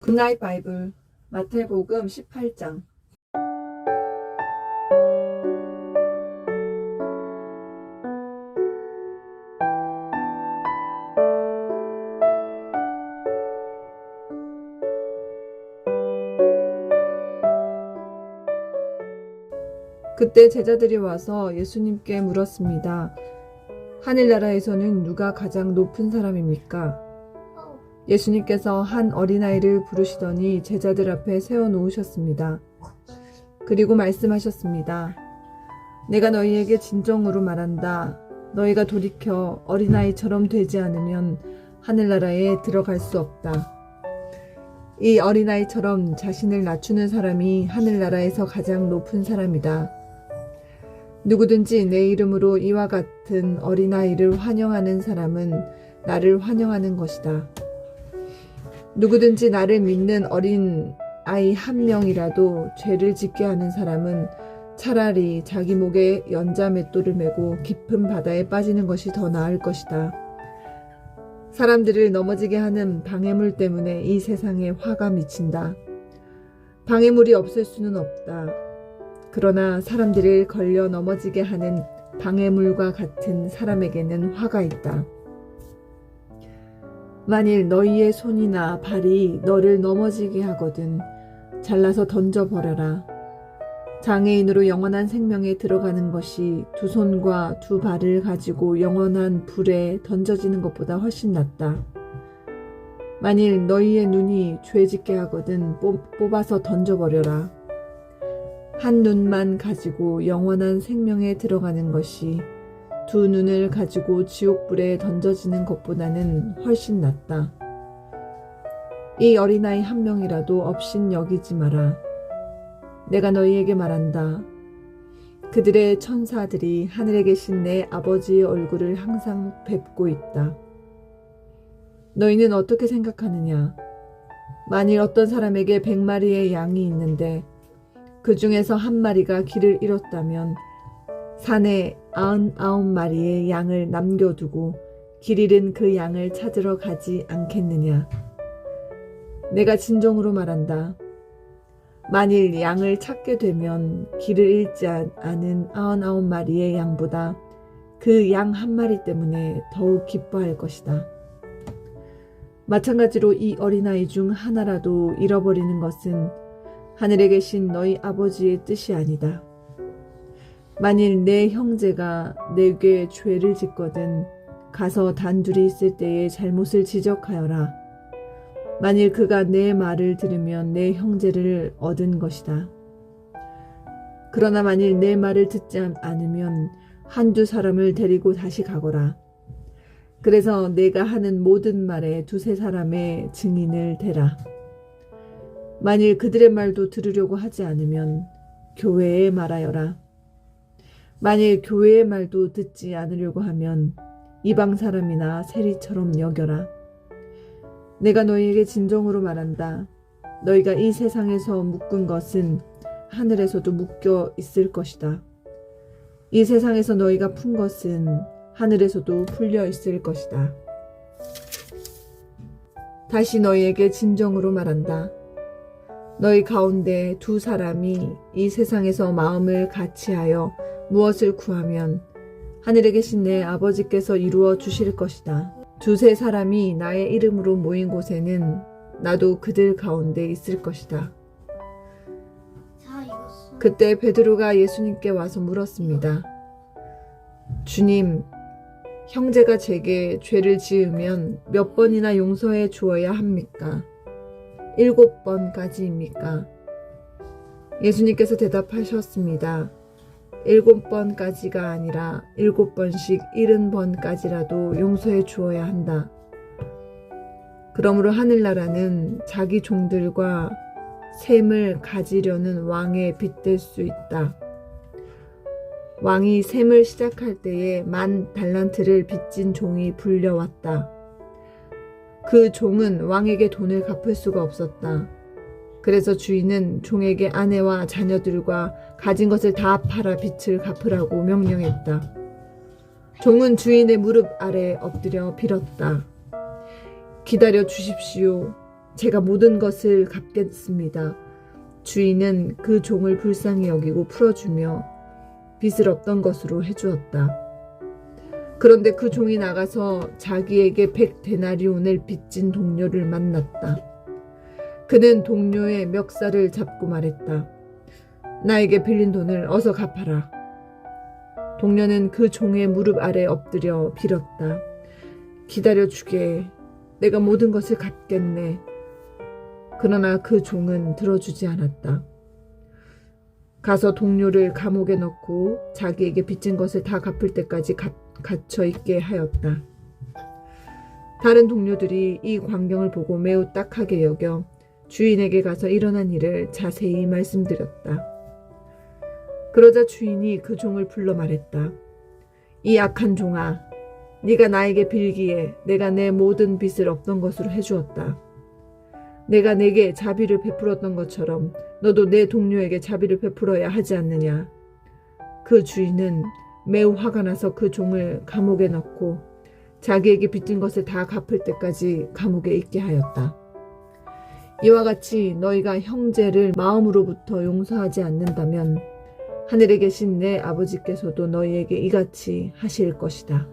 굿나잇 바이블 마태복음 18장. 그때 제자들이 와서 예수님께 물었습니다. 하늘나라에서는 누가 가장 높은 사람입니까? 예수님께서 한 어린아이를 부르시더니 제자들 앞에 세워놓으셨습니다. 그리고 말씀하셨습니다. 내가 너희에게 진정으로 말한다. 너희가 돌이켜 어린아이처럼 되지 않으면 하늘나라에 들어갈 수 없다. 이 어린아이처럼 자신을 낮추는 사람이 하늘나라에서 가장 높은 사람이다. 누구든지 내 이름으로 이와 같은 어린아이를 환영하는 사람은 나를 환영하는 것이다. 누구든지 나를 믿는 어린 아이 한 명이라도 죄를 짓게 하는 사람은 차라리 자기 목에 연자 맷돌을 메고 깊은 바다에 빠지는 것이 더 나을 것이다. 사람들을 넘어지게 하는 방해물 때문에 이 세상에 화가 미친다. 방해물이 없을 수는 없다. 그러나 사람들을 걸려 넘어지게 하는 방해물과 같은 사람에게는 화가 있다. 만일 너희의 손이나 발이 너를 넘어지게 하거든 잘라서 던져버려라. 장애인으로 영원한 생명에 들어가는 것이 두 손과 두 발을 가지고 영원한 불에 던져지는 것보다 훨씬 낫다. 만일 너희의 눈이 죄짓게 하거든 뽑아서 던져버려라. 한 눈만 가지고 영원한 생명에 들어가는 것이 두 눈을 가지고 지옥불에 던져지는 것보다는 훨씬 낫다. 이 어린아이 한 명이라도 업신 여기지 마라. 내가 너희에게 말한다. 그들의 천사들이 하늘에 계신 내 아버지의 얼굴을 항상 뵙고 있다. 너희는 어떻게 생각하느냐? 만일 어떤 사람에게 100마리의 양이 있는데 그 중에서 한 마리가 길을 잃었다면 산에 99마리의 양을 남겨두고 길 잃은 그 양을 찾으러 가지 않겠느냐? 내가 진정으로 말한다. 만일 양을 찾게 되면 길을 잃지 않은 99마리의 양보다 그 양 한 마리 때문에 더욱 기뻐할 것이다. 마찬가지로 이 어린아이 중 하나라도 잃어버리는 것은 하늘에 계신 너희 아버지의 뜻이 아니다. 만일 내 형제가 내게 죄를 짓거든 가서 단둘이 있을 때에 잘못을 지적하여라. 만일 그가 내 말을 들으면 내 형제를 얻은 것이다. 그러나 만일 내 말을 듣지 않으면 한두 사람을 데리고 다시 가거라. 그래서 내가 하는 모든 말에 두세 사람의 증인을 대라. 만일 그들의 말도 들으려고 하지 않으면 교회에 말하여라. 만일 교회의 말도 듣지 않으려고 하면 이방 사람이나 세리처럼 여겨라. 내가 너희에게 진정으로 말한다. 너희가 이 세상에서 묶은 것은 하늘에서도 묶여 있을 것이다. 이 세상에서 너희가 푼 것은 하늘에서도 풀려 있을 것이다. 다시 너희에게 진정으로 말한다. 너희 가운데 두 사람이 이 세상에서 마음을 같이하여 무엇을 구하면 하늘에 계신 내 아버지께서 이루어 주실 것이다. 두세 사람이 나의 이름으로 모인 곳에는 나도 그들 가운데 있을 것이다. 그때 베드로가 예수님께 와서 물었습니다. 주님, 형제가 제게 죄를 지으면 몇 번이나 용서해 주어야 합니까? 7번까지입니까? 예수님께서 대답하셨습니다. 7번까지가 아니라 7번씩 70번까지라도 용서해 주어야 한다. 그러므로 하늘나라는 자기 종들과 샘을 가지려는 왕에 빗댈 수 있다. 왕이 샘을 시작할 때에 10,000달란트를 빚진 종이 불려왔다. 그 종은 왕에게 돈을 갚을 수가 없었다. 그래서 주인은 종에게 아내와 자녀들과 가진 것을 다 팔아 빚을 갚으라고 명령했다. 종은 주인의 무릎 아래 엎드려 빌었다. 기다려 주십시오. 제가 모든 것을 갚겠습니다. 주인은 그 종을 불쌍히 여기고 풀어주며 빚을 없던 것으로 해주었다. 그런데 그 종이 나가서 자기에게 100데나리온을 빚진 동료를 만났다. 그는 동료의 멱살을 잡고 말했다. 나에게 빌린 돈을 어서 갚아라. 동료는 그 종의 무릎 아래 엎드려 빌었다. 기다려주게. 내가 모든 것을 갚겠네. 그러나 그 종은 들어주지 않았다. 가서 동료를 감옥에 넣고 자기에게 빚진 것을 다 갚을 때까지 갇혀 있게 하였다. 다른 동료들이 이 광경을 보고 매우 딱하게 여겨 주인에게 가서 일어난 일을 자세히 말씀드렸다. 그러자 주인이 그 종을 불러 말했다. 이 악한 종아, 네가 나에게 빌기에 내가 내 모든 빚을 없던 것으로 해주었다. 내가 내게 자비를 베풀었던 것처럼 너도 내 동료에게 자비를 베풀어야 하지 않느냐. 그 주인은 매우 화가 나서 그 종을 감옥에 넣고 자기에게 빚진 것을 다 갚을 때까지 감옥에 있게 하였다. 이와 같이 너희가 형제를 마음으로부터 용서하지 않는다면 하늘에 계신 내 아버지께서도 너희에게 이같이 하실 것이다.